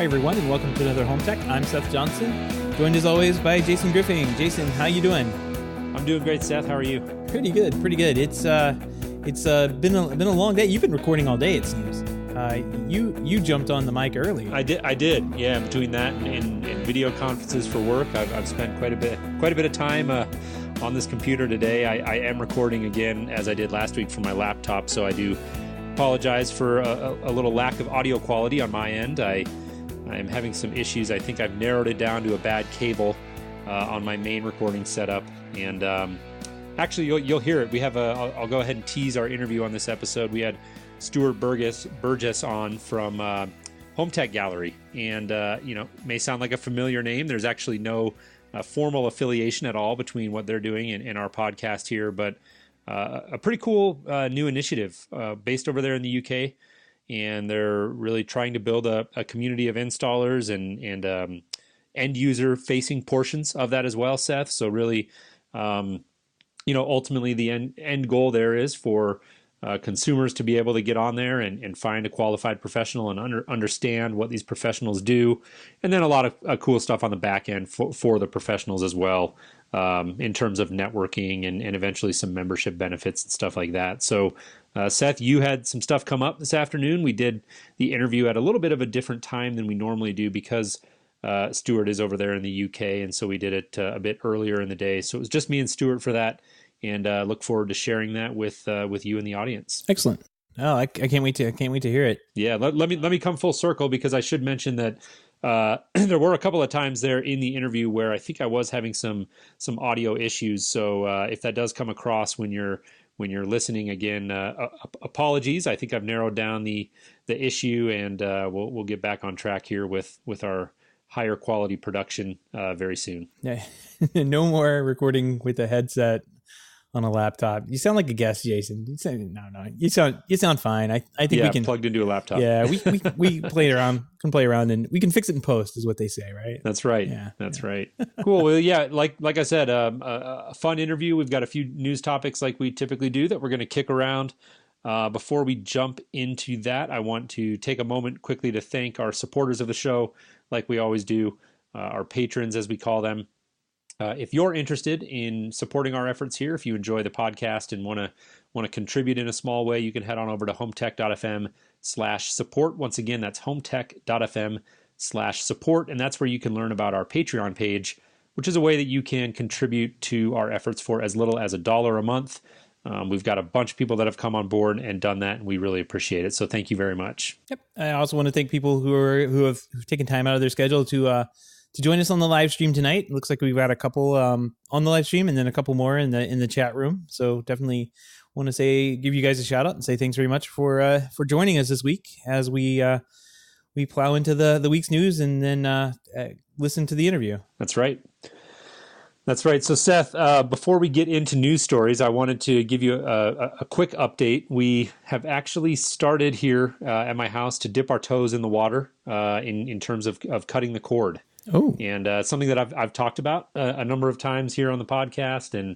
everyone, and welcome to another Home Tech. I'm Seth Johnson, joined as always by Jason Griffing. Jason, how you doing? I'm doing great, Seth. How are you? Pretty good. It's been a long day. You've been recording all day, it seems. You jumped on the mic early. I did. Yeah, I'm doing that in video conferences for work. I've spent quite a bit of time on this computer today. I am recording again as I did last week from my laptop, so I do apologize for a little lack of audio quality on my end. I am having some issues. I think I've narrowed it down to a bad cable on my main recording setup, and actually you'll hear it. We have I'll go ahead and tease our interview on this episode. We had Stuart Burgess on from Home Tech Gallery, and may sound like a familiar name. There's actually no formal affiliation at all between what they're doing and our podcast here, but a pretty cool new initiative based over there in the UK, and they're really trying to build a community of installers and end user facing portions of that as well, Seth. So really, ultimately the end goal there is for consumers to be able to get on there and find a qualified professional and understand what these professionals do, and then a lot of cool stuff on the back end for the professionals as well, in terms of networking and eventually some membership benefits and stuff like that. So, Seth, you had some stuff come up this afternoon. We did the interview at a little bit of a different time than we normally do because Stuart is over there in the UK, and so we did it a bit earlier in the day. So it was just me and Stuart for that. And look forward to sharing that with you and the audience. Excellent. Oh, I can't wait to hear it. Yeah, let me come full circle, because I should mention that there were a couple of times there in the interview where I think I was having some audio issues. So if that does come across when you're listening again, apologies. I think I've narrowed down the issue, and we'll get back on track here with our higher quality production very soon. Yeah. No more recording with a headset on a laptop. You sound like a guest, Jason. No. You sound fine. I think we can plugged into a laptop. Yeah, we can play around, and we can fix it in post, is what they say, right? That's right. Yeah, that's right. Cool. Well, yeah, like I said, a fun interview. We've got a few news topics like we typically do that we're going to kick around. Before we jump into that, I want to take a moment quickly to thank our supporters of the show, like we always do, our patrons, as we call them. If you're interested in supporting our efforts here, if you enjoy the podcast and want to contribute in a small way, you can head on over to HomeTech.fm/support. Once again, that's HomeTech.fm/support, and that's where you can learn about our Patreon page, which is a way that you can contribute to our efforts for as little as $1 a month. We've got a bunch of people that have come on board and done that, and we really appreciate it. So thank you very much. Yep. I also want to thank people who've taken time out of their schedule to join us on the live stream tonight. It looks like we've got a couple on the live stream, and then a couple more in the chat room. So definitely want to give you guys a shout out and say thanks very much for joining us this week as we plow into the week's news and then listen to the interview. That's right. So, Seth, before we get into news stories, I wanted to give you a quick update. We have actually started here at my house to dip our toes in the water in terms of cutting the cord. Oh, and something that I've talked about a number of times here on the podcast, and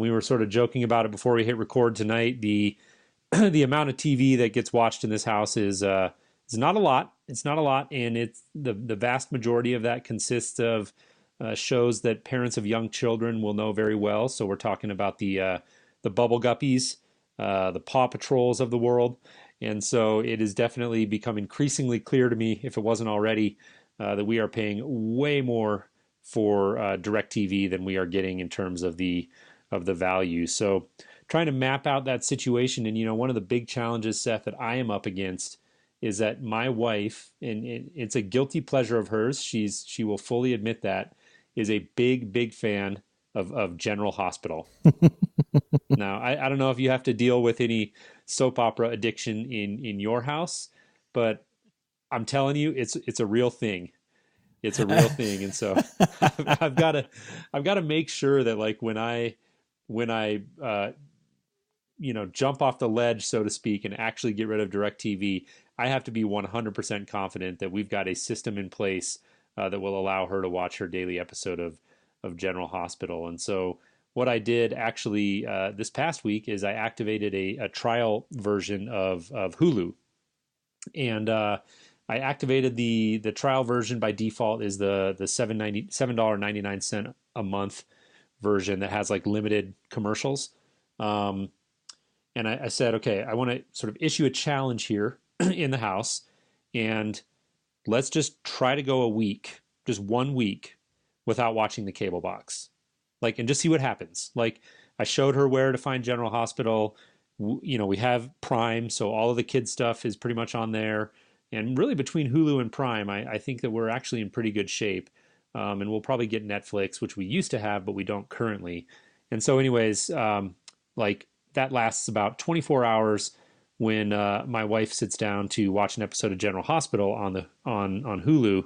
we were sort of joking about it before we hit record tonight. The amount of TV that gets watched in this house is not a lot. It's not a lot, and it's the vast majority of that consists of shows that parents of young children will know very well. So we're talking about the Bubble Guppies, the Paw Patrols of the world, and so it has definitely become increasingly clear to me, if it wasn't already, that we are paying way more for DirecTV than we are getting in terms of the value. So trying to map out that situation, and one of the big challenges, Seth, that I am up against is that my wife, and it's a guilty pleasure of hers, she will fully admit that, is a big fan of General Hospital. Now, I don't know if you have to deal with any soap opera addiction in your house, but I'm telling you, it's a real thing. It's a real thing, and so I've got to make sure that, like, when I jump off the ledge, so to speak, and actually get rid of DirecTV, I have to be 100% confident that we've got a system in place that will allow her to watch her daily episode of General Hospital. And so what I did actually this past week is I activated a trial version of Hulu. And I activated the trial version. By default is the $7.99 a month version that has like limited commercials. Um, and I said, okay, I want to sort of issue a challenge here in the house, and let's just try to go a week, just 1 week, without watching the cable box, like, and just see what happens. Like, I showed her where to find General Hospital. We have Prime, so all of the kids stuff is pretty much on there. And really, between Hulu and Prime, I think that we're actually in pretty good shape. And we'll probably get Netflix, which we used to have, but we don't currently. And so, anyways, like, that lasts about 24 hours when my wife sits down to watch an episode of General Hospital on Hulu,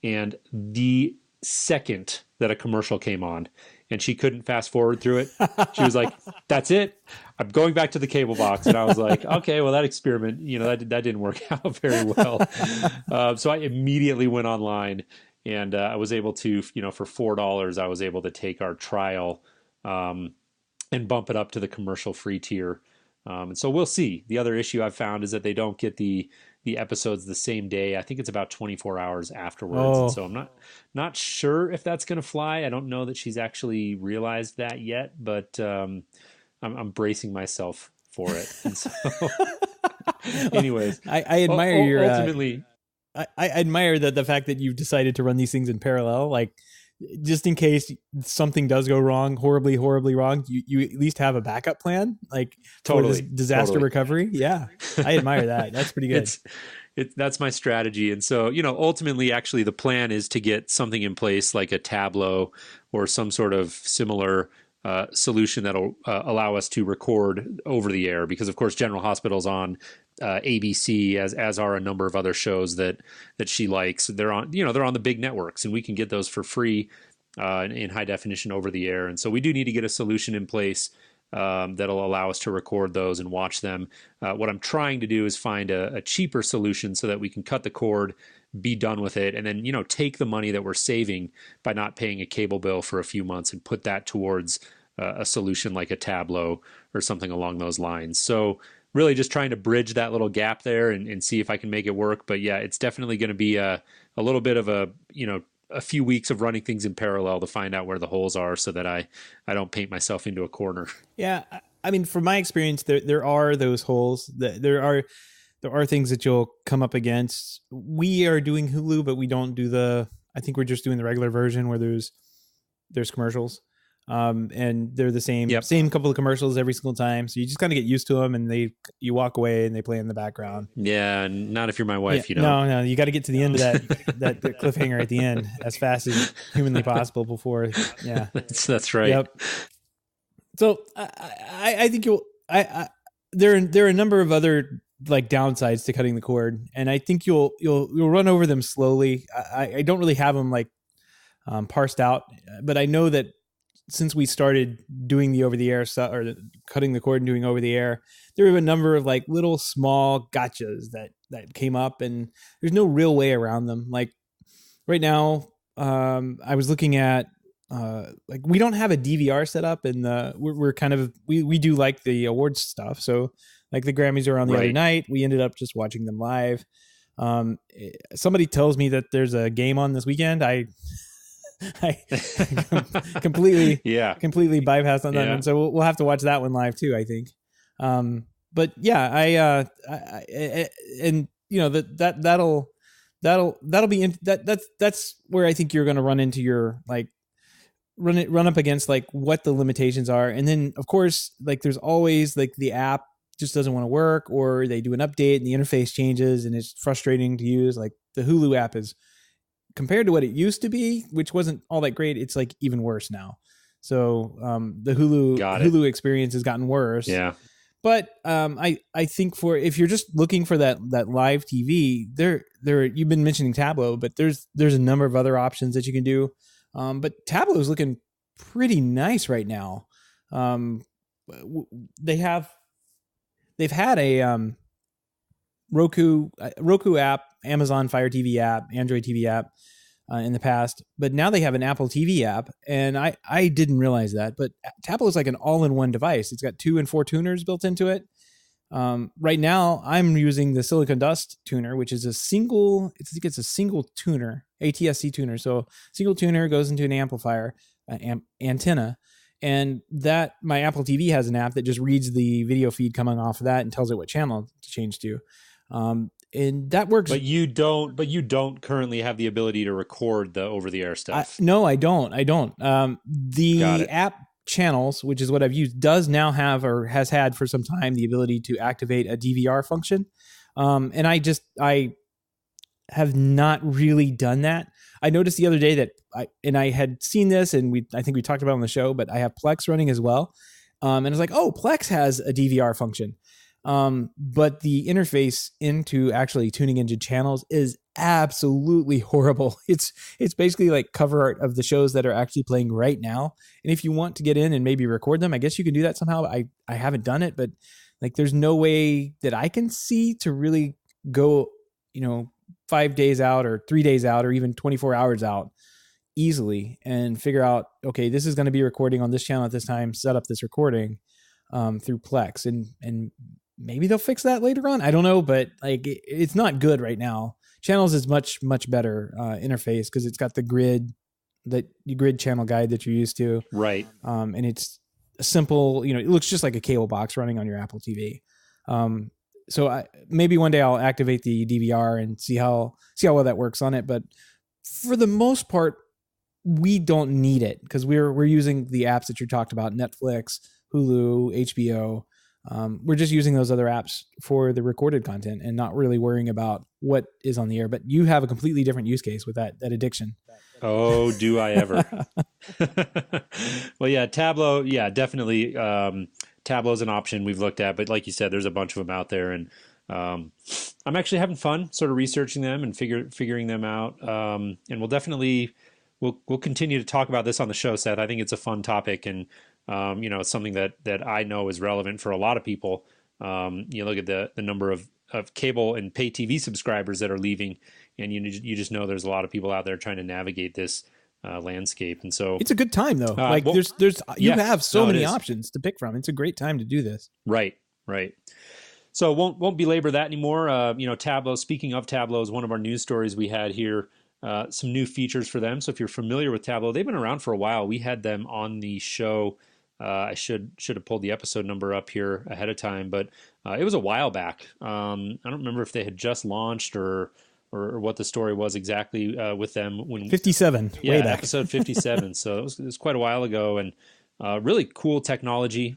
and the second that a commercial came on and she couldn't fast forward through it, she was like, "That's it. I'm going back to the cable box." And I was like, "Okay, well, that experiment, that didn't work out very well." So I immediately went online, and I was able to, for $4, I was able to take our trial and bump it up to the commercial free tier. And so we'll see. The other issue I've found is that they don't get the episodes the same day. I think it's about 24 hours afterwards. And so I'm not sure if that's going to fly. I don't know that she's actually realized that yet, but I'm bracing myself for it. And so, anyways, I admire your ultimately. I admire the fact that you've decided to run these things in parallel, like, just in case something does go wrong, horribly wrong, you at least have a backup plan, like, Totally, for this disaster recovery. Yeah, I admire that. That's pretty good. That's my strategy. And so, ultimately, actually, the plan is to get something in place like a Tableau or some sort of similar solution that'll allow us to record over the air, because, of course, General Hospital's on ABC, as are a number of other shows that she likes. They're on the big networks, and we can get those for free in high definition over the air. And so we do need to get a solution in place that'll allow us to record those and watch them. What I'm trying to do is find a cheaper solution so that we can cut the cord, be done with it, and then take the money that we're saving by not paying a cable bill for a few months and put that towards a solution like a Tableau or something along those lines. So really just trying to bridge that little gap there and see if I can make it work. But yeah, it's definitely going to be a little bit of a few weeks of running things in parallel to find out where the holes are, so that I don't paint myself into a corner. Yeah, I mean, from my experience, there are those holes. There are things that you'll come up against. We are doing Hulu, but we don't do I think we're just doing the regular version where there's commercials. And they're the same couple of commercials every single time. So you just kind of get used to them, and you walk away and they play in the background. Yeah. Not if you're my wife, No, you got to get to the end of that cliffhanger at the end as fast as humanly possible before. Yeah, that's right. Yep. So I think there are a number of other like downsides to cutting the cord, and I think you'll run over them slowly. I don't really have them like parsed out, but I know that since we started doing the over-the-air stuff, or cutting the cord and doing over-the-air, there were a number of like little small gotchas that came up, and there's no real way around them. Like right now, I was looking at like, we don't have a DVR set up, and we're kind of we do like the awards stuff. So like the Grammys are on the other night. We ended up just watching them live. Somebody tells me that there's a game on this weekend. I completely bypassed on that one. So we'll have to watch that one live too, I think. But yeah, that'll be that's where I think you're going to run into your like run up against like what the limitations are. And then of course, like there's always like the app just doesn't want to work, or they do an update and the interface changes and it's frustrating to use. Like the Hulu app is, compared to what it used to be, which wasn't all that great, it's like even worse now. So the Hulu experience has gotten worse. Yeah. But I think if you're just looking for that live TV, there you've been mentioning Tableau, but there's a number of other options that you can do. But Tableau is looking pretty nice right now. They've had a Roku app, Amazon Fire TV app, Android TV app in the past, but now they have an Apple TV app, and I didn't realize that, but Tableau is like an all-in-one device. It's got 2 and 4 tuners built into it. Right now, I'm using the Silicon Dust tuner, which is I think it's a single tuner, ATSC tuner. So single tuner goes into an amplifier, antenna, and that my Apple TV has an app that just reads the video feed coming off of that and tells it what channel to change to. And that works. But you don't. But you don't currently have the ability to record the over-the-air stuff. No, I don't. The app channels, which is what I've used, does now have or has had for some time the ability to activate a DVR function. And I have not really done that. I noticed the other day that I had seen this, and I think we talked about it on the show, but I have Plex running as well. And I was like, oh, Plex has a DVR function. But the interface into actually tuning into channels is absolutely horrible. It's basically like cover art of the shows that are actually playing right now. And if you want to get in and maybe record them, I guess you can do that somehow. I haven't done it, but like there's no way that I can see to really go, 5 days out or 3 days out or even 24 hours out easily and figure out, okay, this is going to be recording on this channel at this time, set up this recording through Plex, and maybe they'll fix that later on. I don't know, but like it's not good right now. Channels is much better interface because it's got the grid channel guide that you're used to, right? And it's a simple, it looks just like a cable box running on your Apple TV. So maybe one day I'll activate the DVR and see how well that works on it. But for the most part, we don't need it because we're using the apps that you talked about: Netflix, Hulu, HBO. We're just using those other apps for the recorded content and not really worrying about what is on the air. But you have a completely different use case with that addiction. Oh, do I ever? Well, yeah, Tableau. Yeah, definitely. Tableau is an option we've looked at, but like you said, there's a bunch of them out there, and I'm actually having fun sort of researching them and figuring them out. And we'll continue to talk about this on the show, Seth. I think it's a fun topic, and it's something that I know is relevant for a lot of people. You look at the number of cable and pay TV subscribers that are leaving, and you just know there's a lot of people out there trying to navigate this landscape. And so it's a good time though. Have so many options to pick from. It's a great time to do this. Right. So won't belabor that anymore. Tableau, speaking of Tableau, is one of our news stories we had here. Some new features for them. So if you're familiar with Tableau, they've been around for a while. We had them on the show. I should have pulled the episode number up here ahead of time, but it was a while back. I don't remember if they had just launched or what the story was exactly with them. When 57, way back. Episode 57. So it was quite a while ago, and really cool technology.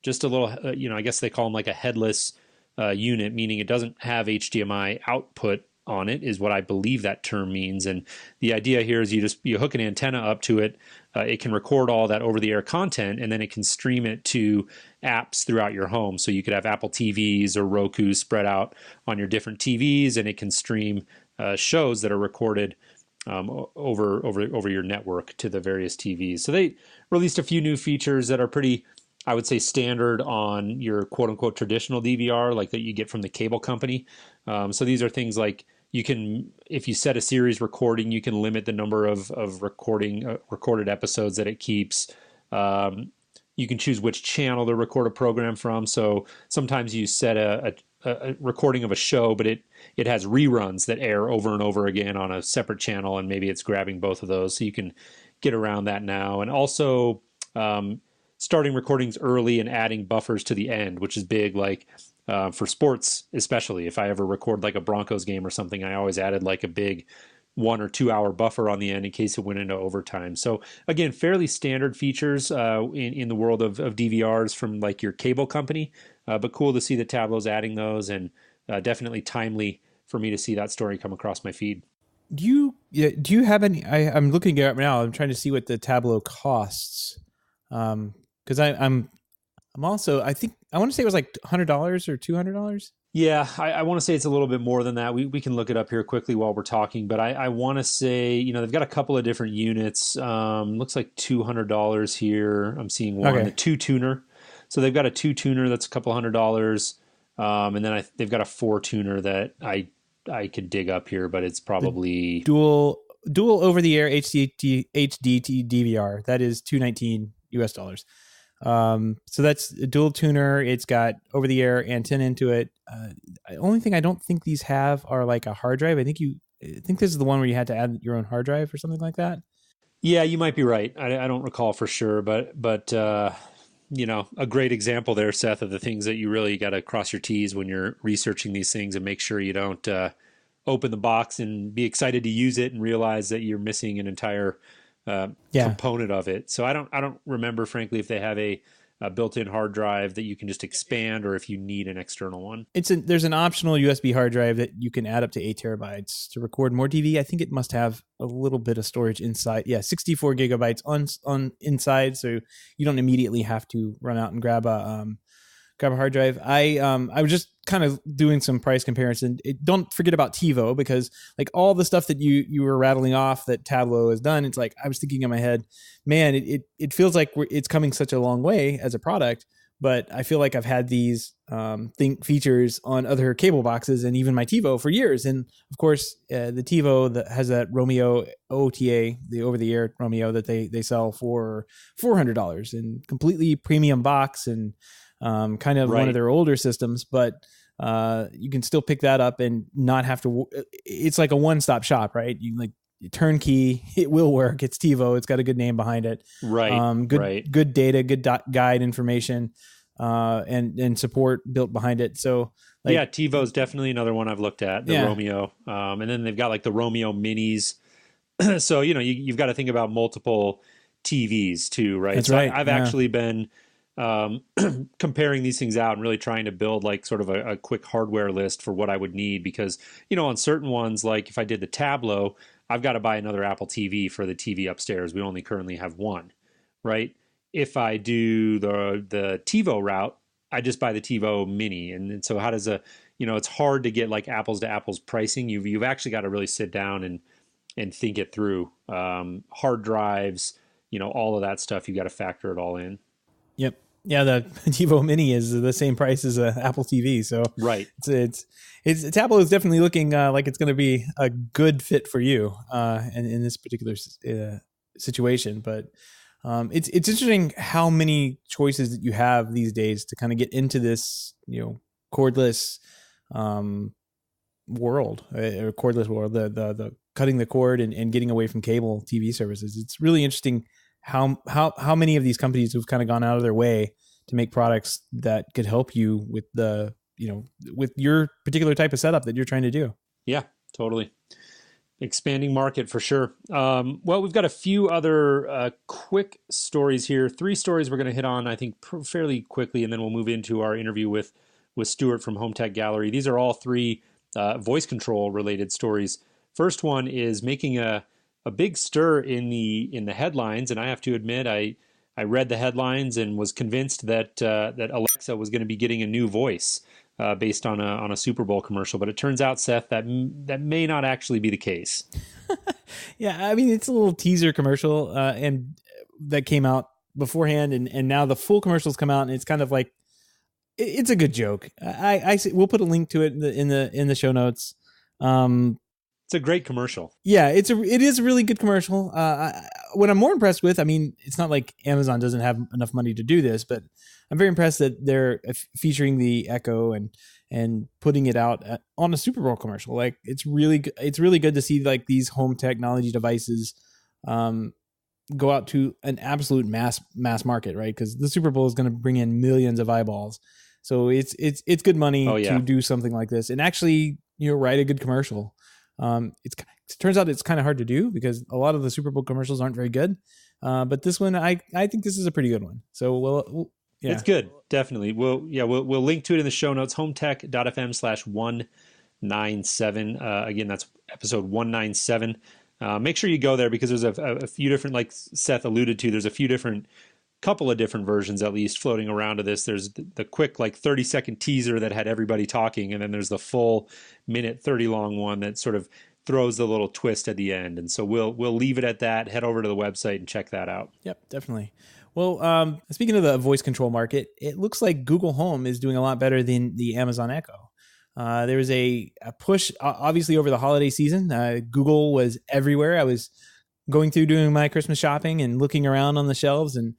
Just a little, I guess they call them like a headless unit, meaning it doesn't have HDMI output on it, is what I believe that term means. And the idea here is you hook an antenna up to it. It can record all that over-the-air content, and then it can stream it to apps throughout your home. So you could have Apple TVs or Roku spread out on your different TVs, and it can stream shows that are recorded over your network to the various TVs. So they released a few new features that are pretty, I would say, standard on your quote-unquote traditional DVR, like that you get from the cable company. So these are things like you can, if you set a series recording, you can limit the number of recorded episodes that it keeps. You can choose which channel to record a program from. So sometimes you set a recording of a show, but it has reruns that air over and over again on a separate channel, and maybe it's grabbing both of those. So you can get around that now. And also starting recordings early and adding buffers to the end, which is big, like for sports, especially. If I ever record like a Broncos game or something, I always added like a big 1 or 2 hour buffer on the end in case it went into overtime. So again, fairly standard features in the world of DVRs from like your cable company, but cool to see that Tableau's adding those, and definitely timely for me to see that story come across my feed. Do you have any? I'm looking at it now. I'm trying to see what the Tableau costs. Because I'm also, I think I want to say it was like $100 or $200. Yeah, I want to say it's a little bit more than that. We can look it up here quickly while we're talking, but I want to say, they've got a couple of different units. Looks like $200 here. I'm seeing one, okay. The 2-tuner. So they've got a 2-tuner that's a couple $100. And then they've got a 4-tuner that I could dig up here, but it's probably the dual over the air HD DVR. That is $219 US. So that's a dual tuner. It's got over the air antenna into it. The only thing I don't think these have are like a hard drive. I think this is the one where you had to add your own hard drive or something like that. Yeah, you might be right. I don't recall for sure, but a great example there, Seth, of the things that you really got to cross your T's when you're researching these things and make sure you don't open the box and be excited to use it and realize that you're missing an entire Yeah. component of it. So I don't remember, frankly, if they have a built-in hard drive that you can just expand or if you need an external one. There's an optional USB hard drive that you can add up to 8 terabytes to record more TV. I think it must have a little bit of storage inside. Yeah, 64 gigabytes on inside, so you don't immediately have to run out and grab a hard drive. I was just kind of doing some price comparison. Don't forget about TiVo, because like all the stuff that you were rattling off that Tableau has done, it's like I was thinking in my head, man, it feels like it's coming such a long way as a product. But I feel like I've had these features on other cable boxes and even my TiVo for years. And of course, the TiVo that has that Romeo OTA, the over-the-air Romeo that they sell for $400 and completely premium box and kind of one of their older systems. But you can still pick that up and not have to. It's like a one-stop shop, right? You like turnkey. It will work. It's TiVo. It's got a good name behind it. Right. Good data, good guide information, and support built behind it. So yeah, TiVo is definitely another one I've looked at. The Romeo, and then they've got like the Romeo Minis. So you've got to think about multiple TVs too, right? That's so right. I've actually been comparing these things out and really trying to build like sort of a quick hardware list for what I would need, because on certain ones, like if I did the Tableau, I've got to buy another Apple TV for the TV upstairs. We only currently have one, right? If I do the TiVo route, I just buy the TiVo Mini. And so how does it's hard to get like apples to apples pricing. You've actually got to really sit down and think it through. Hard drives, all of that stuff, you got to factor it all in. Yep. Yeah, the TiVo Mini is the same price as an Apple TV, so right. It's Tableau is definitely looking like it's going to be a good fit for you, in this particular situation. But it's interesting how many choices that you have these days to kind of get into this cordless world, or cordless world, the cutting the cord and getting away from cable TV services. It's really interesting how many of these companies have kind of gone out of their way to make products that could help you with with your particular type of setup that you're trying to do. Yeah, totally. Expanding market for sure. Well, we've got a few other quick stories here. 3 stories we're going to hit on, I think, fairly quickly, and then we'll move into our interview with Stuart from Home Tech Gallery. These are all 3 voice control related stories. First one is making a big stir in the headlines, and I have to admit, I read the headlines and was convinced that Alexa was going to be getting a new voice based on a Super Bowl commercial, but it turns out, Seth, that may not actually be the case. Yeah, I mean, it's a little teaser commercial, and that came out beforehand, and now the full commercial's come out, and it's kind of like it's a good joke. We'll put a link to it in the show notes. It's a great commercial. Yeah, it is a really good commercial. What I'm more impressed with, I mean, it's not like Amazon doesn't have enough money to do this, but I'm very impressed that they're featuring the Echo and putting it out on a Super Bowl commercial. Like it's really good to see like these home technology devices go out to an absolute mass market, right? Because the Super Bowl is going to bring in millions of eyeballs, so it's good money to do something like this and actually write a good commercial. It turns out it's kind of hard to do because a lot of the Super Bowl commercials aren't very good. But this one, I think this is a pretty good one. So we'll yeah. It's good. Definitely. We'll link to it in the show notes, HomeTech.fm/197. Again, that's episode 197. Make sure you go there because there's a few different, like Seth alluded to, there's a few different, couple of different versions at least floating around of this. There's the quick like 30-second teaser that had everybody talking, and then there's the full minute 30 long one that sort of throws the little twist at the end. And so we'll leave it at that. Head over to the website and check that out. Yep, definitely. Well, speaking of the voice control market, it looks like Google Home is doing a lot better than the Amazon Echo. There was a push, obviously, over the holiday season. Google was everywhere. I was going through doing my Christmas shopping and looking around on the shelves, and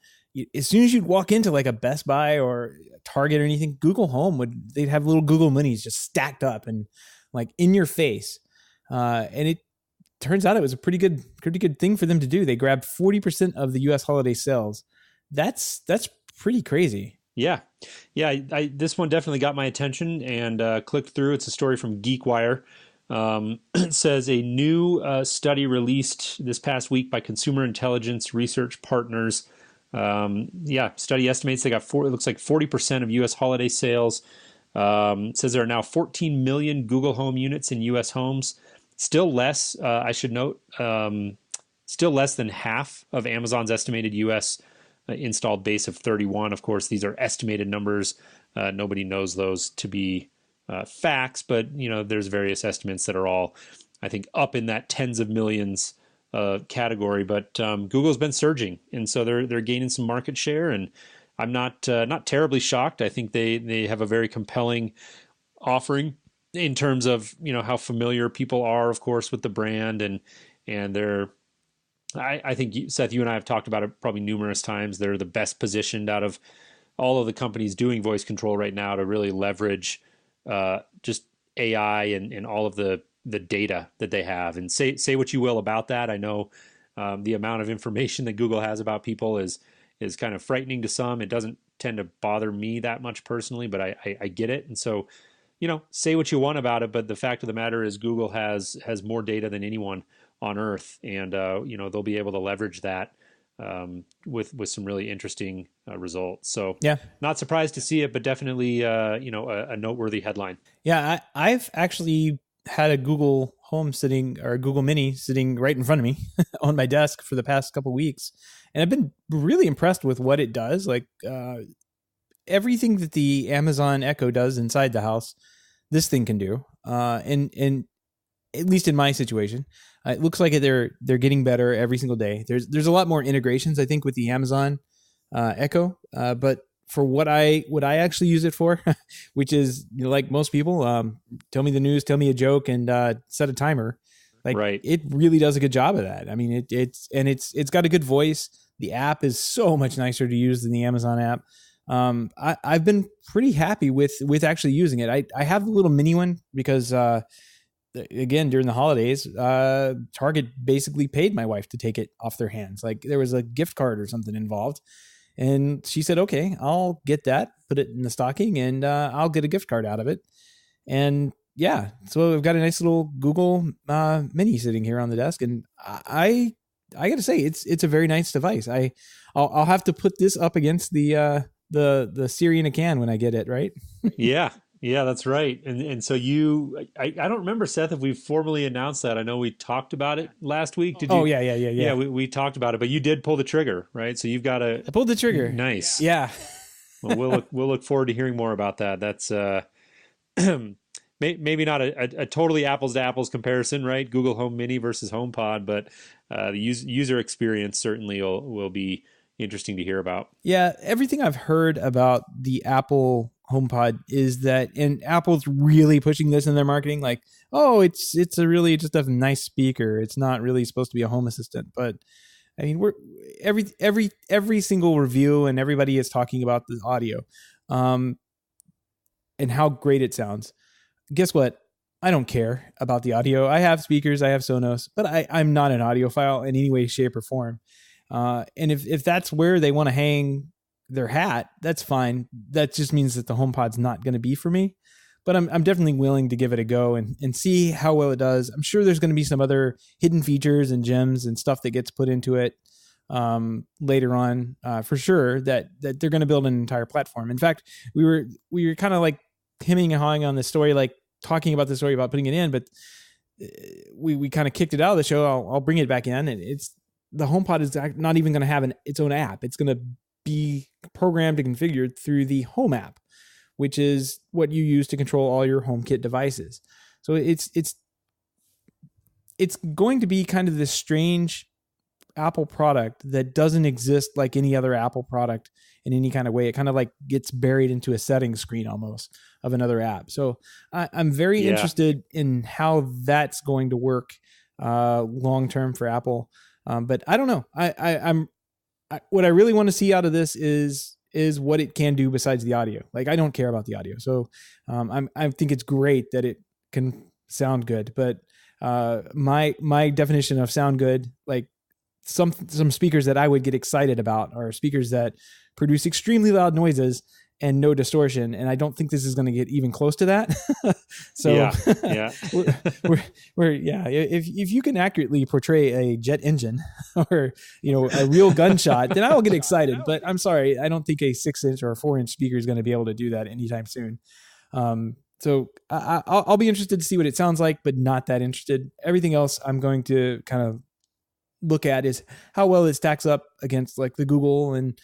as soon as you'd walk into like a Best Buy or Target or anything, Google Home they'd have little Google Minis just stacked up and like in your face. And it turns out it was a pretty good thing for them to do. They grabbed 40% of the US holiday sales. That's pretty crazy. Yeah. Yeah. This one definitely got my attention and clicked through. It's a story from GeekWire. It says a new study released this past week by Consumer Intelligence Research Partners. Study estimates they got it looks like 40% of U.S. holiday sales. It says there are now 14 million Google Home units in U.S. homes. Still less, I should note, still less than half of Amazon's estimated U.S. Installed base of 31. Of course, these are estimated numbers. Nobody knows those to be facts, but there's various estimates that are all, I think, up in that tens of millions category. But Google's been surging, and so they're gaining some market share, and I'm not terribly shocked. I think they have a very compelling offering in terms of how familiar people are, of course, with the brand, and they're. I think, Seth, you and I have talked about it probably numerous times. They're the best positioned out of all of the companies doing voice control right now to really leverage just AI and all of the data that they have. And say what you will about that. I know the amount of information that Google has about people is kind of frightening to some. It doesn't tend to bother me that much personally, but I get it. And so, say what you want about it, but the fact of the matter is Google has more data than anyone on Earth, and they'll be able to leverage that with some really interesting results. So Yeah. not surprised to see it, but definitely a noteworthy headline. Yeah, I've actually had a Google Home sitting or a Google Mini sitting right in front of me on my desk for the past couple weeks, and I've been really impressed with what it does. Like everything that the Amazon Echo does inside the house, this thing can do. And at least in my situation, it looks like they're getting better every single day. There's a lot more integrations, I think, with the Amazon Echo, but for what I actually use it for, which is like most people, tell me the news, tell me a joke, and set a timer. Like Right. It really does a good job of that. I mean, it's got a good voice. The app is so much nicer to use than the Amazon app. I've been pretty happy with actually using it. I have the little mini one because again, during the holidays, Target basically paid my wife to take it off their hands. Like there was a gift card or something involved. And she said, okay, I'll get that, put it in the stocking, and I'll get a gift card out of it. And yeah, so I've got a nice little Google Mini sitting here on the desk. And I got to say, it's a very nice device. I'll have to put this up against the Siri in a can when I get it, right? Yeah, that's right. And so I don't remember, Seth, if we formally announced that. I know we talked about it last week. Did you? Oh, yeah. Yeah, we talked about it, but you did pull the trigger, right? So you've got I pulled the trigger. Nice. Yeah. Well, we'll look forward to hearing more about that. That's maybe not a totally apples to apples comparison, right? Google Home Mini versus HomePod, but the user experience certainly will be interesting to hear about. Yeah, everything I've heard about the Apple HomePod is that, and Apple's really pushing this in their marketing, like, oh, it's a really just a nice speaker. It's not really supposed to be a home assistant, but I mean, we're every single review and everybody is talking about the audio, and how great it sounds. Guess what? I don't care about the audio. I have speakers, I have Sonos, but I'm not an audiophile in any way, shape, or form. And if that's where they want to hang their hat, that's fine. That just means that the HomePod's not going to be for me, but I'm definitely willing to give it a go and see how well it does. I'm sure there's going to be some other hidden features and gems and stuff that gets put into it later on, for sure, that they're going to build an entire platform. In fact, we were kind of like hemming and hawing on this story, like talking about the story about putting it in, but we kind of kicked it out of the show. I'll bring it back in, and the HomePod is not even going to have its own app. It's going to be programmed and configured through the Home app, which is what you use to control all your HomeKit devices. So it's going to be kind of this strange Apple product that doesn't exist like any other Apple product in any kind of way. It kind of like gets buried into a settings screen almost of another app. So I'm very interested in how that's going to work long term for Apple. But I don't know. what I really want to see out of this is what it can do besides the audio. Like, I don't care about the audio. So I think it's great that it can sound good, but my definition of sound good, like some speakers that I would get excited about are speakers that produce extremely loud noises and no distortion. And I don't think this is going to get even close to that. So yeah. if you can accurately portray a jet engine or, a real gunshot, then I will get excited. But I'm sorry, I don't think a 6-inch or a 4-inch speaker is going to be able to do that anytime soon. So I'll be interested to see what it sounds like, but not that interested. Everything else I'm going to kind of look at is how well it stacks up against like the Google and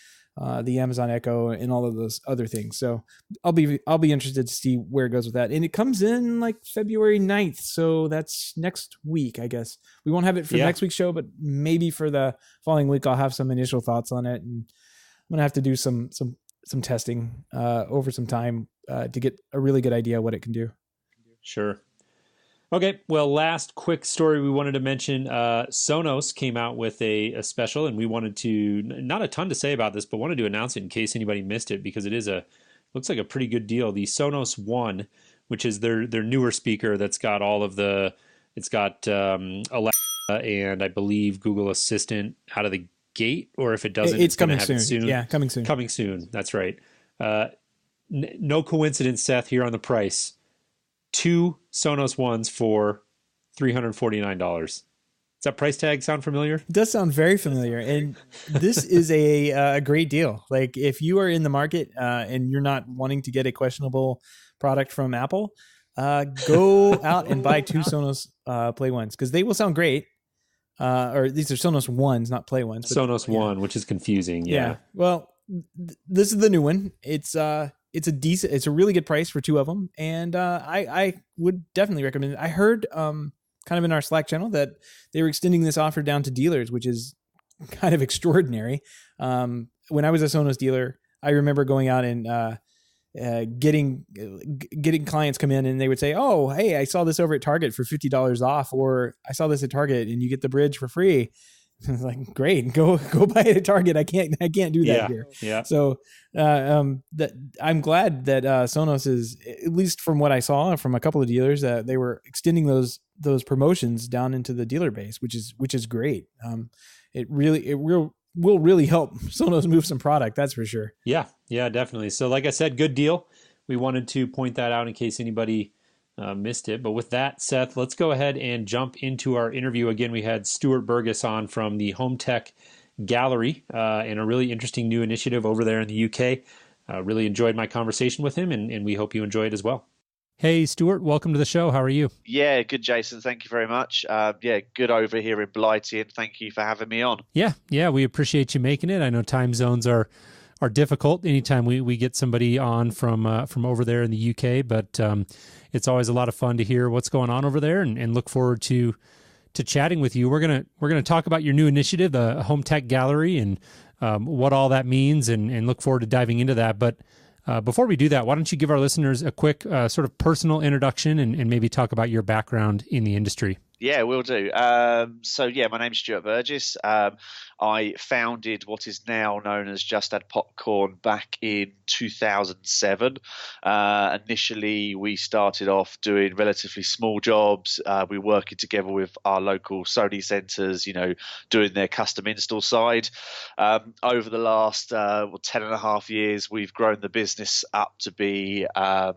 the Amazon Echo and all of those other things. So I'll be interested to see where it goes with that. And it comes in like February 9th. So that's next week, I guess. We won't have it for next week's show, but maybe for the following week, I'll have some initial thoughts on it. And I'm going to have to do some testing over some time to get a really good idea what it can do. Sure. Okay, well, last quick story we wanted to mention, Sonos came out with a special, and we wanted to, not a ton to say about this, but wanted to announce it in case anybody missed it, because it is looks like a pretty good deal. The Sonos One, which is their newer speaker that's got all of it's got Alexa and I believe Google Assistant out of the gate, or if it doesn't, it's coming soon. Yeah, coming soon. Coming soon, that's right. No coincidence, Seth, here on the price. 2 Sonos Ones for $349. Does that price tag sound familiar? It does sound very familiar. And this is a great deal. Like, if you are in the market and you're not wanting to get a questionable product from Apple, go out and buy 2 Sonos Play Ones, because they will sound great. Or these are Sonos Ones, not Play Ones. Sonos One, which is confusing. Yeah. Well, this is the new one. It's a really good price for 2 of them. And I would definitely recommend it. I heard kind of in our Slack channel that they were extending this offer down to dealers, which is kind of extraordinary. When I was a Sonos dealer, I remember going out and getting clients come in and they would say, "Oh, hey, I saw this over at Target for $50 off," or "I saw this at Target and you get the bridge for free." Like, great, go buy it at Target. I can't do that here. Yeah. So that I'm glad that Sonos is, at least from what I saw from a couple of dealers, they were extending those promotions down into the dealer base, which is great. It will really help Sonos move some product, that's for sure. Yeah, definitely. So like I said, good deal. We wanted to point that out in case anybody missed it. But with that, Seth, let's go ahead and jump into our interview. Again, we had Stuart Burgess on from the HomeTech Gallery and a really interesting new initiative over there in the UK. Really enjoyed my conversation with him, and we hope you enjoy it as well. Hey, Stuart, welcome to the show. How are you? Yeah, good, Jason. Thank you very much. Good over here in Blighty, and thank you for having me on. Yeah, we appreciate you making it. I know time zones are difficult anytime we get somebody on from over there in the UK, but it's always a lot of fun to hear what's going on over there, and look forward to chatting with you. We're gonna talk about your new initiative, the HomeTech Gallery, and what all that means, and look forward to diving into that. But before we do that, why don't you give our listeners a quick sort of personal introduction and maybe talk about your background in the industry? Yeah, will do. My name's Stuart Burgess. I founded what is now known as Just Add Popcorn back in 2007. Initially, we started off doing relatively small jobs. We were working together with our local Sony centres, doing their custom install side. Over the last 10 and a half years, we've grown the business up to be a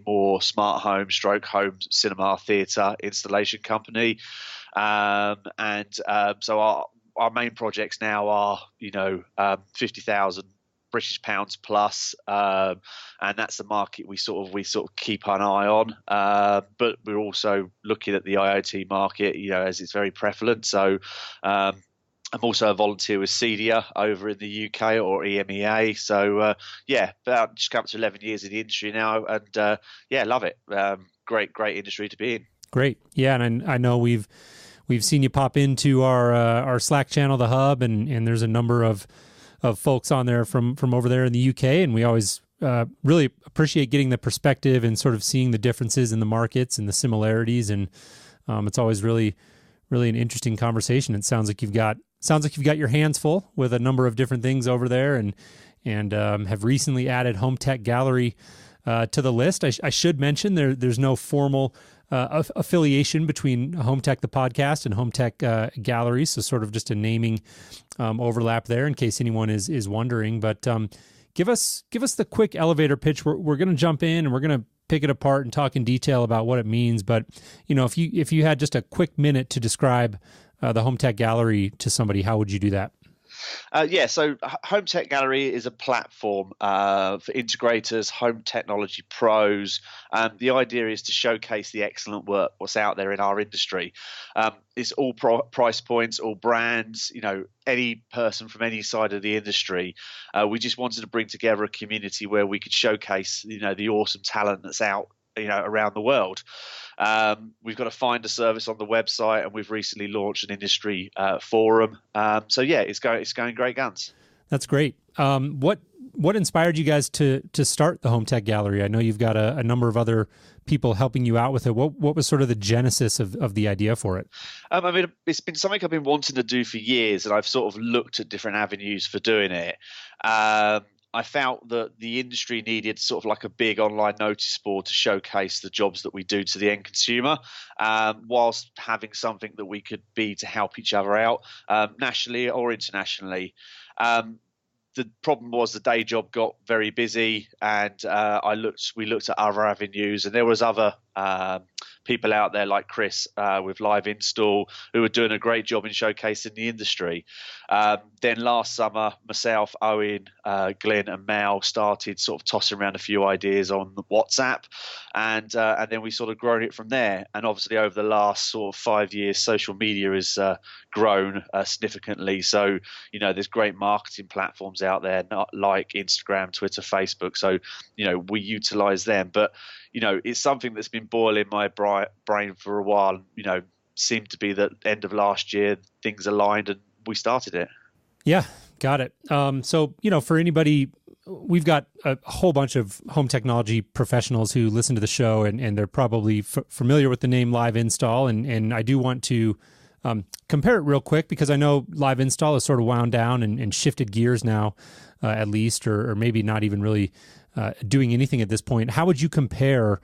more smart home /home cinema theatre installation company. So our main projects now are, 50,000 British pounds plus, and that's the market we sort of keep an eye on. But we're also looking at the IoT market, as it's very prevalent. So I'm also a volunteer with CEDIA over in the UK, or EMEA. So about just coming to 11 years in the industry now, and love it. Great industry to be in. Great, yeah, and I know we've seen you pop into our Slack channel, the Hub, and there's a number of folks on there from over there in the UK, and we always really appreciate getting the perspective and sort of seeing the differences in the markets and the similarities, and it's always really an interesting conversation. It sounds like you've got sounds like you've got your hands full with a number of different things over there, and have recently added Home Tech Gallery to the list. I should mention there's no formal affiliation between Home Tech the podcast and Home Tech Gallery, so sort of just a naming overlap there in case anyone is wondering. But give us the quick elevator pitch. We're going to jump in and we're going to pick it apart and talk in detail about what it means. But if you had just a quick minute to describe the Home Tech Gallery to somebody, how would you do that? So Home Tech Gallery is a platform for integrators, home technology pros. The idea is to showcase the excellent work what's out there in our industry. It's all price points, all brands, any person from any side of the industry. We just wanted to bring together a community where we could showcase, the awesome talent that's out, around the world. We've got a finder service on the website, and we've recently launched an industry forum. It's going great guns. That's great. What inspired you guys to start the Home Tech Gallery? I know you've got a number of other people helping you out with it. What was sort of the genesis of the idea for it? It's been something I've been wanting to do for years, and I've sort of looked at different avenues for doing it. I felt that the industry needed sort of like a big online notice board to showcase the jobs that we do to the end consumer, whilst having something that we could be to help each other out, nationally or internationally. The problem was the day job got very busy, and we looked at other avenues, and there was other people out there like Chris with Live Install who were doing a great job in showcasing the industry. Then last summer, myself, Owen, Glenn and Mal started sort of tossing around a few ideas on WhatsApp, and then we sort of grown it from there. And obviously over the last sort of 5 years, social media has grown significantly. So, there's great marketing platforms out there, not like Instagram, Twitter, Facebook. So, we utilize them. But, it's something that's been boiling my brain for a while. Seemed to be the end of last year, things aligned and we started it. Yeah, got it. So, for anybody, we've got a whole bunch of home technology professionals who listen to the show, and they're probably familiar with the name Live Install. And I do want to compare it real quick, because I know Live Install is sort of wound down and shifted gears now, at least, or maybe not even really doing anything at this point. How would you compare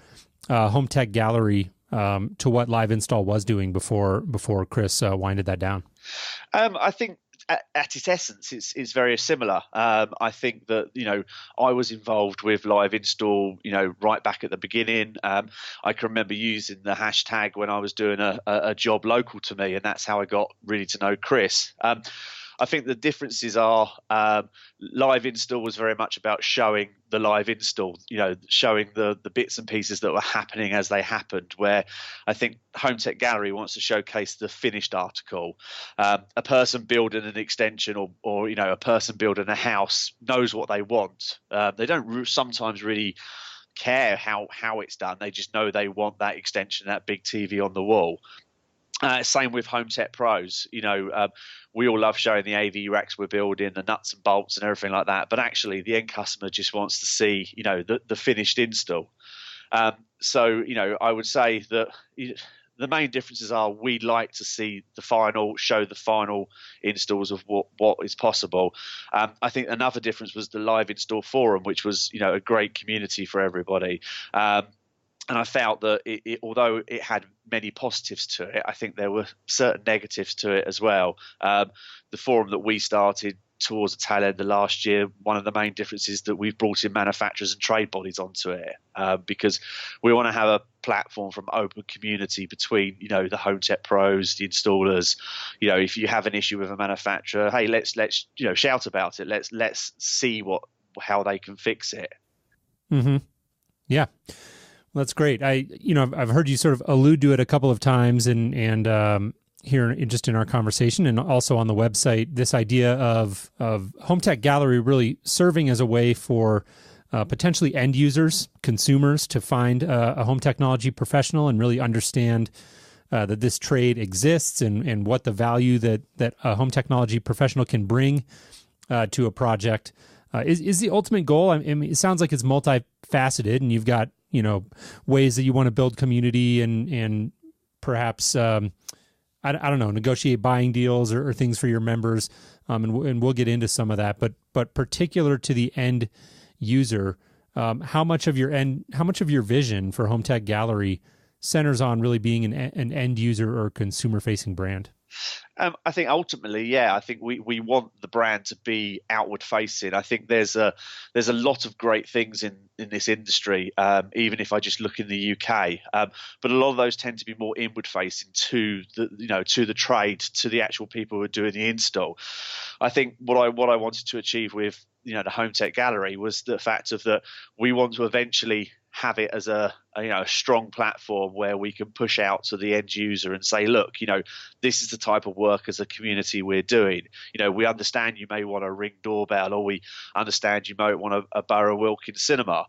Home Tech Gallery to what Live Install was doing before Chris winded that down? I think at its essence, it's very similar. I think that, I was involved with Live Install, right back at the beginning. I can remember using the hashtag when I was doing a job local to me, and that's how I got really to know Chris. I think the differences are Live Install was very much about showing the live install, showing the bits and pieces that were happening as they happened, where I think Home Tech Gallery wants to showcase the finished article. A person building an extension or a person building a house knows what they want. They don't sometimes really care how it's done. They just know they want that extension, that big TV on the wall. Same with Home Tech Pros. We all love showing the AV racks we're building, the nuts and bolts and everything like that. But actually, the end customer just wants to see, the finished install. So, I would say that the main differences are we'd like to see show the final installs of what is possible. I think another difference was the Live Install forum, which was, a great community for everybody. And I felt that although it had many positives to it, I think there were certain negatives to it as well. The forum that we started towards the tail end of last year, one of the main differences is that we've brought in manufacturers and trade bodies onto it, because we want to have a platform from open community between, the home tech pros, the installers. If you have an issue with a manufacturer, hey, let's shout about it. Let's see how they can fix it. Mm-hmm. Yeah. Well, that's great. I've heard you sort of allude to it a couple of times, and here just in our conversation, and also on the website, this idea of Home Tech Gallery really serving as a way for potentially end users, consumers, to find a home technology professional and really understand that this trade exists and what the value that a home technology professional can bring to a project is the ultimate goal. I mean, it sounds like it's multifaceted, and you've got ways that you want to build community and perhaps I don't know, negotiate buying deals or things for your members, and we'll get into some of that. But particular to the end user, how much of your vision for Home Tech Gallery centers on really being an end user or consumer facing brand? I think ultimately, yeah, I think we want the brand to be outward facing. I think there's a lot of great things in this industry, even if I just look in the UK. But a lot of those tend to be more inward facing to the trade, to the actual people who are doing the install. I think what I wanted to achieve with the Home Tech Gallery was the fact of that we want to eventually have it as a strong platform where we can push out to the end user and say, look, this is the type of work as a community we're doing. We understand you may want a Ring doorbell, or we understand you might want a Burrow Wilkins cinema.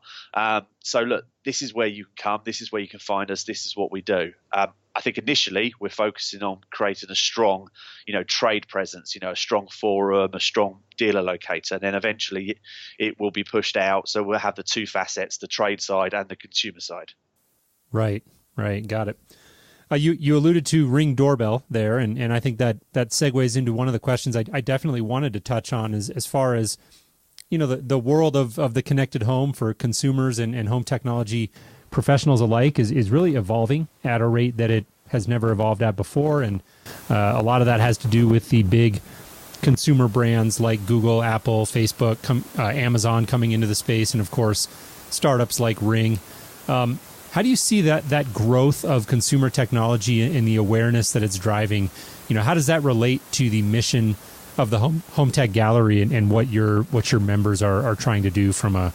So look, this is where you can come. This is where you can find us. This is what we do. I think initially we're focusing on creating a strong, trade presence, a strong forum, a strong dealer locator, and then eventually it will be pushed out. So we'll have the two facets, the trade side and the consumer side. Right. Got it. You alluded to Ring doorbell there, and I think that segues into one of the questions I definitely wanted to touch on as far as, the world of the connected home for consumers and home technology professionals alike is really evolving at a rate that it has never evolved at before. And a lot of that has to do with the big consumer brands like Google, Apple, Facebook, Amazon coming into the space, and of course, startups like Ring. How do you see that growth of consumer technology and the awareness that it's driving? How does that relate to the mission of the Home Tech Gallery and what your members are trying to do from a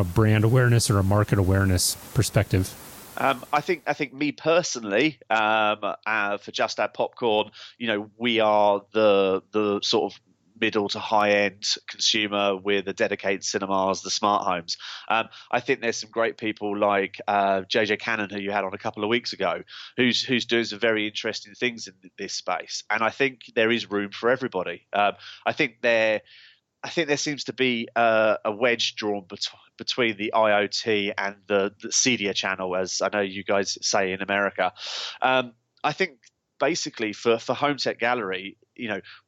brand awareness or a market awareness perspective? I think me personally, for Just Add Popcorn, we are the sort of middle to high end consumer with the dedicated cinemas, the smart homes. I think there's some great people like JJ Cannon, who you had on a couple of weeks ago, who's doing some very interesting things in this space. And I think there is room for everybody. I think there seems to be a wedge drawn between the IoT and the CEDIA channel, as I know you guys say in America. I think basically for Home Tech Gallery,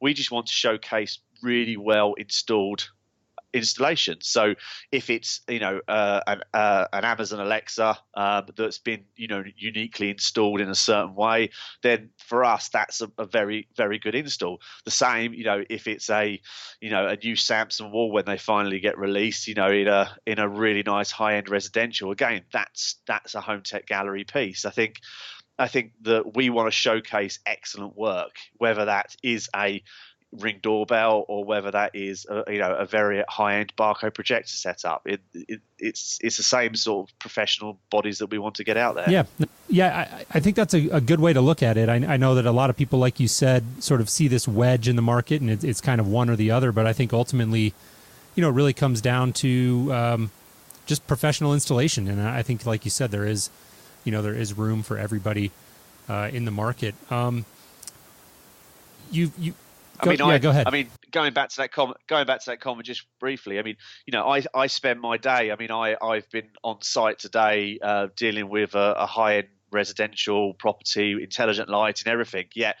we just want to showcase really well installed installations. So if it's an Amazon Alexa that's been uniquely installed in a certain way, then for us that's a very, very good install. The same, if it's a new Samsung wall when they finally get released, in a really nice high end residential, again that's a Home Tech Gallery piece. I think that we want to showcase excellent work, whether that is a Ring doorbell or whether that is a very high-end barcode projector setup. It's the same sort of professional bodies that we want to get out there. Yeah. I think that's a good way to look at it. I know that a lot of people, like you said, sort of see this wedge in the market, and it's kind of one or the other. But I think ultimately, it really comes down to just professional installation. And I think, like you said, there is room for everybody in the market. Go ahead. I mean, going back to that comment just briefly. I mean, I spend my day. I mean, I've been on site today dealing with a high-end residential property, intelligent light and everything. Yet,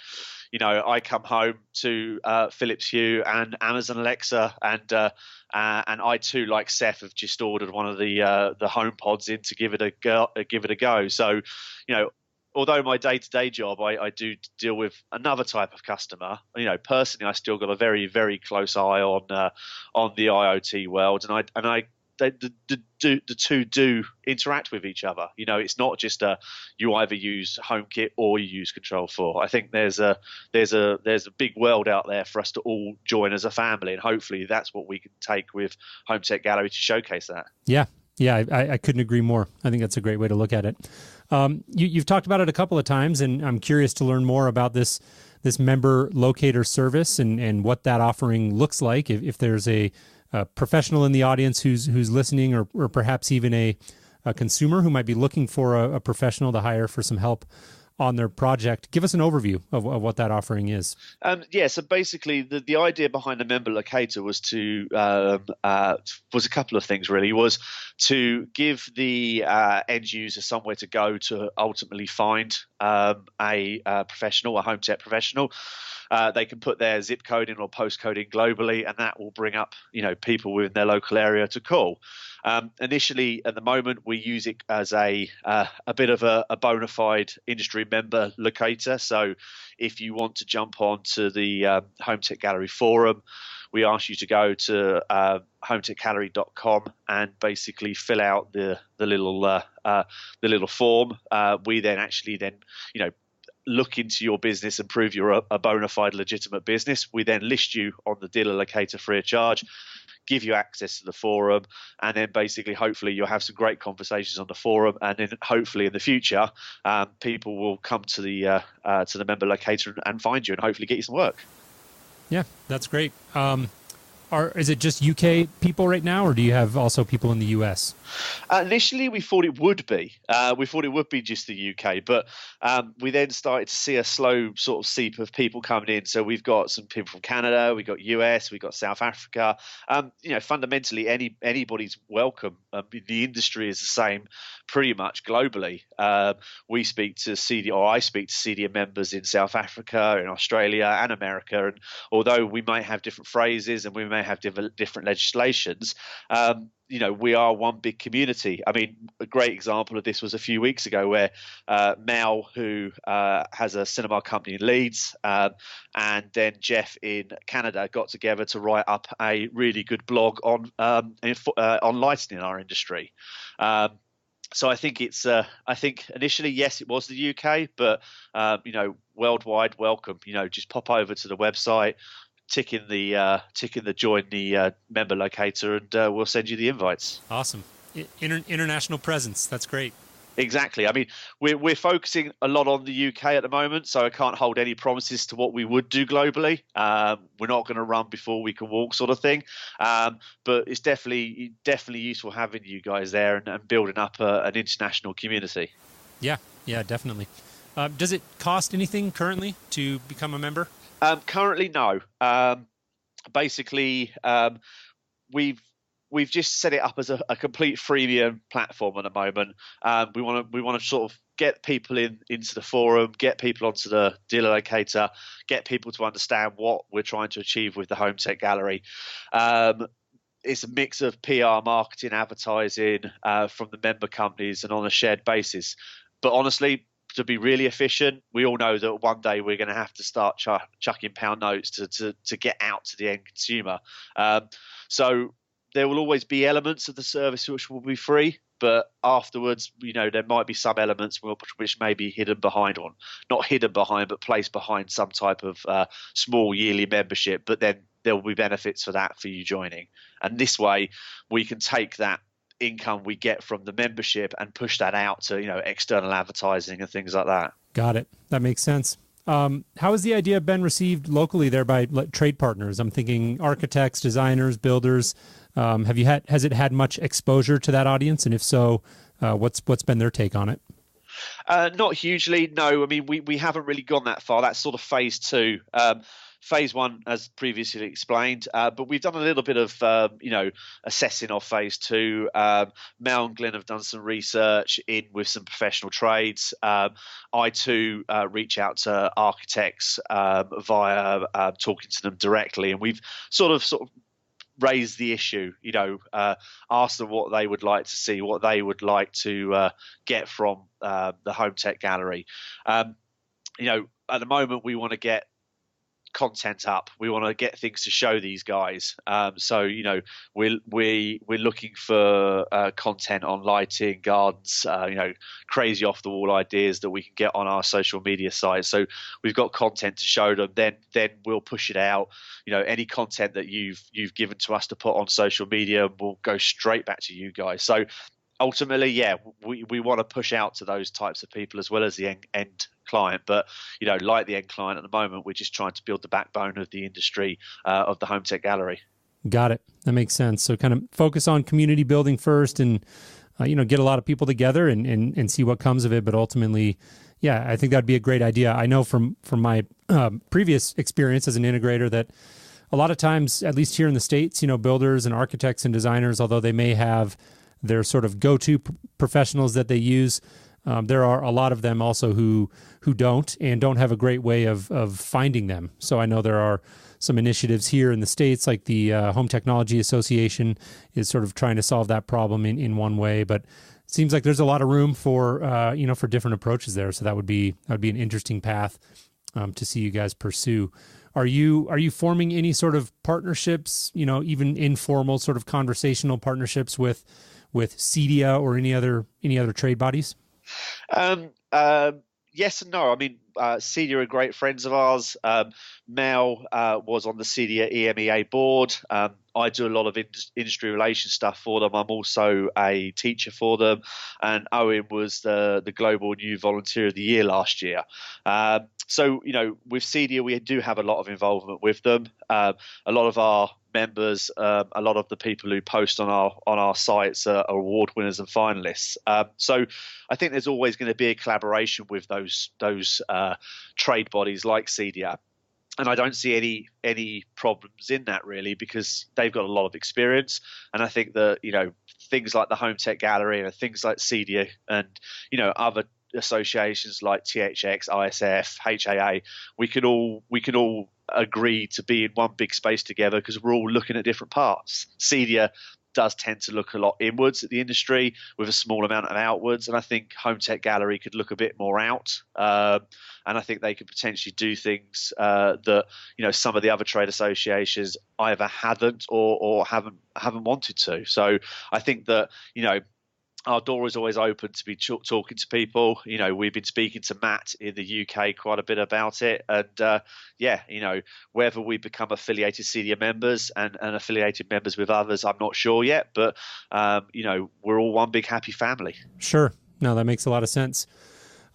I come home to Philips Hue and Amazon Alexa, and I too, like Seth, have just ordered one of the home pods in to give it a go. So, although my day-to-day job, I do deal with another type of customer. Personally, I still got a very, very close eye on the IoT world, and the two do interact with each other. It's not just you either use HomeKit or you use Control4. I think there's a big world out there for us to all join as a family, and hopefully that's what we can take with Home Tech Gallery to showcase that. Yeah, I couldn't agree more. I think that's a great way to look at it. You've talked about it a couple of times, and I'm curious to learn more about this member locator service and what that offering looks like. If there's a professional in the audience who's listening, or perhaps even a consumer who might be looking for a professional to hire for some help on their project. Give us an overview of what that offering is. So basically the idea behind the member locator was was a couple of things really. Was to give the end user somewhere to go to ultimately find a professional, a home tech professional. They can put their zip code in or postcode in globally, and that will bring up people within their local area to call. Initially, at the moment, we use it as a bit of a bona fide industry member locator. So if you want to jump onto the Home Tech Gallery forum, we ask you to go to HomeTech.fm and basically fill out the little form. We then actually look into your business and prove you're a bona fide legitimate business. We then list you on the dealer locator free of charge, give you access to the forum, and then basically hopefully you'll have some great conversations on the forum, and then hopefully in the future people will come to the member locator and find you and hopefully get you some work. Yeah, that's great. Is it just UK people right now, or do you have also people in the US? Initially, we thought it would be. We thought it would be just the UK, but we then started to see a slow sort of seep of people coming in. So we've got some people from Canada, we got US, we got South Africa. Fundamentally, anybody's welcome. The industry is the same, pretty much globally. I speak to CDM members in South Africa, in Australia, and America. And although we might have different phrases and we may have different legislations, we are one big community. I mean, a great example of this was a few weeks ago where Mel, who has a cinema company in Leeds, and then Jeff in Canada got together to write up a really good blog on lighting in our industry. So I think I think initially, yes, it was the UK, but worldwide welcome. Just pop over to the website, tick in the join the member locator, and we'll send you the invites. Awesome. International presence. That's great. Exactly. I mean, we're focusing a lot on the UK at the moment, so I can't hold any promises to what we would do globally. We're not going to run before we can walk, sort of thing. But it's definitely useful having you guys there and building up an international community. Yeah, definitely. Does it cost anything currently to become a member? Currently, no. Basically, we've just set it up as a complete freemium platform at the moment. We want to sort of get people into the forum, get people onto the dealer locator, get people to understand what we're trying to achieve with the Home Tech Gallery. It's a mix of PR, marketing, advertising from the member companies and on a shared basis. But honestly, to be really efficient, we all know that one day we're going to have to start chucking pound notes to get out to the end consumer. So there will always be elements of the service which will be free, but afterwards, there might be some elements which may be not hidden behind, but placed behind some type of small yearly membership. But then there will be benefits for that for you joining. And this way, we can take that income we get from the membership and push that out to external advertising and things like that. Got it. That makes sense. How has the idea been received locally there by trade partners? I'm thinking architects, designers, builders. Has it had much exposure to that audience? And if so, what's been their take on it? Not hugely, no. I mean, we haven't really gone that far. That's sort of phase two. Phase one, as previously explained, but we've done a little bit of, assessing of phase two. Mel and Glenn have done some research with some professional trades. I too reach out to architects via talking to them directly, and we've sort of raised the issue, asked them what they would like to see, what they would like to get from the Home Tech Gallery. At the moment, we want to get content up. We want to get things to show these guys. So we're looking for content on lighting, gardens, crazy off the wall ideas that we can get on our social media site. So we've got content to show them. Then we'll push it out. Any content that you've given to us to put on social media will go straight back to you guys. So ultimately, yeah, we want to push out to those types of people as well as the end client. But like the end client at the moment, we're just trying to build the backbone of the industry of the Home Tech Gallery. Got it. That makes sense. So kind of focus on community building first, and get a lot of people together and see what comes of it. But ultimately, Yeah, I think that'd be a great idea. I know from my previous experience as an integrator that a lot of times, at least here in the States, builders and architects and designers, although they may have their sort of go-to professionals that they use, there are a lot of them also who don't and don't have a great way of finding them. So I know there are some initiatives here in the States, like the Home Technology Association is sort of trying to solve that problem in one way, but it seems like there's a lot of room for for different approaches there. So that would be an interesting path to see you guys pursue. Are you forming any sort of partnerships, even informal sort of conversational partnerships with CEDIA or any other trade bodies? Yes and no. I mean, CEDIA are great friends of ours. Mel was on the CEDIA EMEA board. I do a lot of industry relations stuff for them. I'm also a teacher for them. And Owen was the Global New Volunteer of the Year last year. So, with CEDIA, we do have a lot of involvement with them. A lot of our members, a lot of the people who post on our sites are award winners and finalists. So I think there's always going to be a collaboration with those trade bodies like CEDIA. And I don't see any problems in that really, because they've got a lot of experience. And I think that, things like the Home Tech Gallery and things like CEDIA and, other associations like THX, ISF, HAA, we can all agree to be in one big space together because we're all looking at different parts. CEDIA does tend to look a lot inwards at the industry with a small amount of outwards, and I think Home Tech Gallery could look a bit more out, and I think they could potentially do things that some of the other trade associations either haven't or haven't wanted to. So I think that our door is always open to be talking to people. We've been speaking to Matt in the UK quite a bit about it. And whether we become affiliated CEDIA members and affiliated members with others, I'm not sure yet. But, we're all one big happy family. Sure. No, that makes a lot of sense.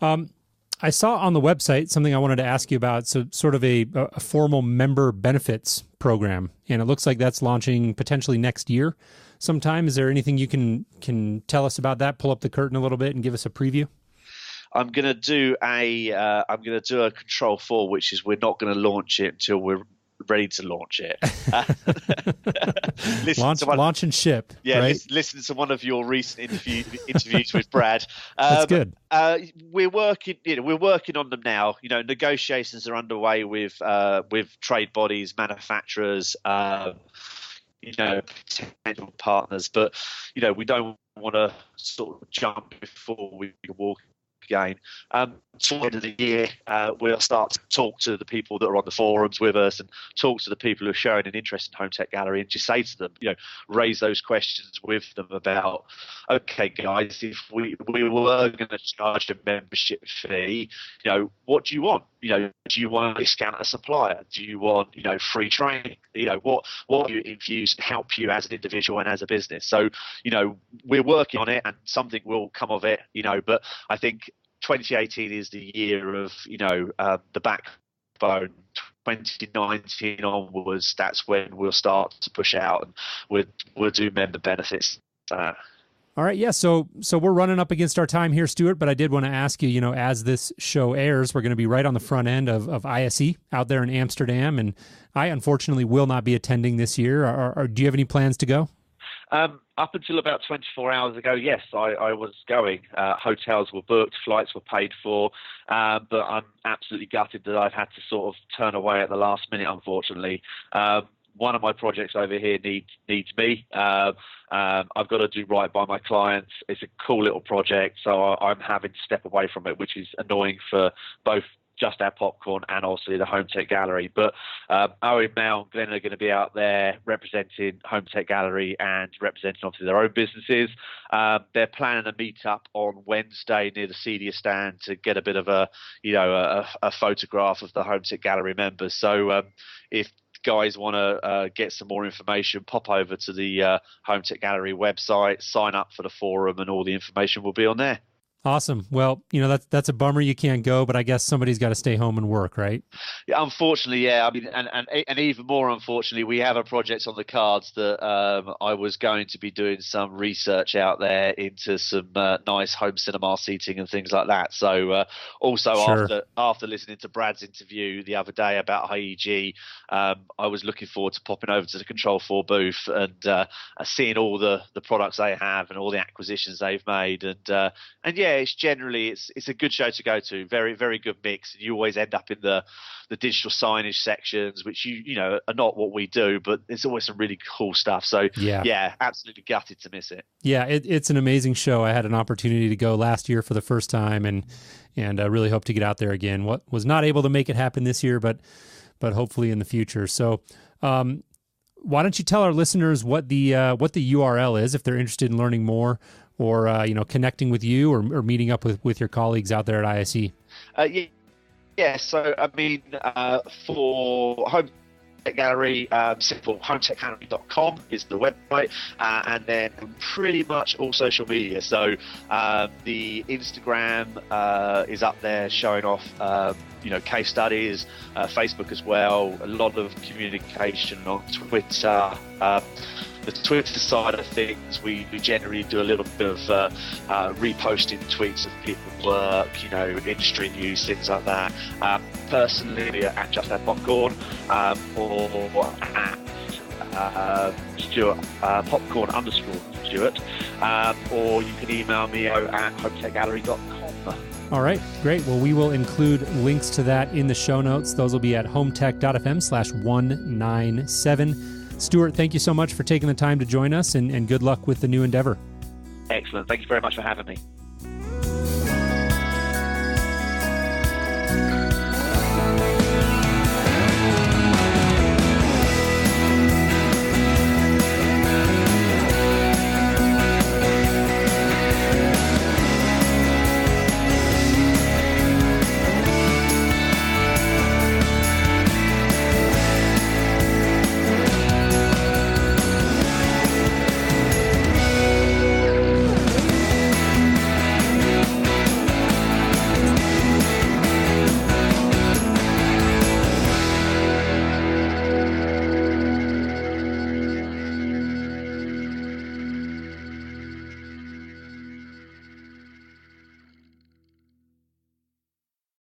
I saw on the website something I wanted to ask you about. So sort of a formal member benefits program. And it looks like that's launching potentially next year sometime. Is there anything you can tell us about that? Pull up the curtain a little bit and give us a preview. I'm going to do a Control 4, which is we're not going to launch it until we're ready to launch it. Launch and ship. Yeah, right? Listen to one of your recent interviews with Brad. That's good. We're working on them now. Negotiations are underway with trade bodies, manufacturers, potential partners, but we don't want to sort of jump before we walk again. Towards the end of the year, we'll start to talk to the people that are on the forums with us and talk to the people who are showing an interest in Home Tech Gallery and just say to them, raise those questions with them about, okay, guys, if we were going to charge a membership fee, what do you want? Do you want to discount a supplier? Do you want, free training? What you infuse help you as an individual and as a business? So, we're working on it and something will come of it, but I think 2018 is the year of, the backbone. 2019 onwards, that's when we'll start to push out and we'll do member benefits. All right. Yeah. So we're running up against our time here, Stuart, but I did want to ask you, as this show airs, we're going to be right on the front end of ISE out there in Amsterdam. And I unfortunately will not be attending this year. Or do you have any plans to go? Up until about 24 hours ago, yes, I was going. Hotels were booked, flights were paid for, but I'm absolutely gutted that I've had to sort of turn away at the last minute, unfortunately. One of my projects over here needs me. I've got to do right by my clients. It's a cool little project, so I'm having to step away from it, which is annoying for both Just Add Popcorn and also the Home Tech Gallery. But Owen, Mel, and Glenn are going to be out there representing Home Tech Gallery and representing obviously their own businesses. They're planning a meetup on Wednesday near the CEDIA stand to get a bit of a photograph of the Home Tech Gallery members. So if guys want to get some more information, pop over to the Home Tech Gallery website, sign up for the forum, and all the information will be on there. Awesome. Well, that's a bummer you can't go, but I guess somebody's got to stay home and work, right? Yeah, unfortunately, yeah. I mean, and even more unfortunately, we have a project on the cards that I was going to be doing some research out there into some nice home cinema seating and things like that. So also Sure. after listening to Brad's interview the other day about HEG, I was looking forward to popping over to the Control 4 booth and seeing all the products they have and all the acquisitions they've made. And yeah, it's a good show to go to. Very, very good mix. You always end up in the digital signage sections, which you know are not what we do, but it's always some really cool stuff. So yeah, absolutely gutted to miss it. Yeah, it's an amazing show. I had an opportunity to go last year for the first time, and I really hope to get out there again. Was not able to make it happen this year, but hopefully in the future. So why don't you tell our listeners what the URL is if they're interested in learning more, or connecting with you, or meeting up with your colleagues out there at ISE? Yeah, so I mean, for HomeTech Gallery, simple HomeTech.fm is the website, and then pretty much all social media. So the Instagram is up there showing off, case studies, Facebook as well, a lot of communication on Twitter. The Twitter side of things, we generally do a little bit of reposting tweets of people's work, industry news, things like that. Personally, at Just Add Popcorn, or at Stuart, popcorn_Stuart, or you can email me at HomeTechGallery.com. All right, great. Well, we will include links to that in the show notes. Those will be at HomeTech.fm/197. Stuart, thank you so much for taking the time to join us, and good luck with the new endeavor. Excellent. Thank you very much for having me.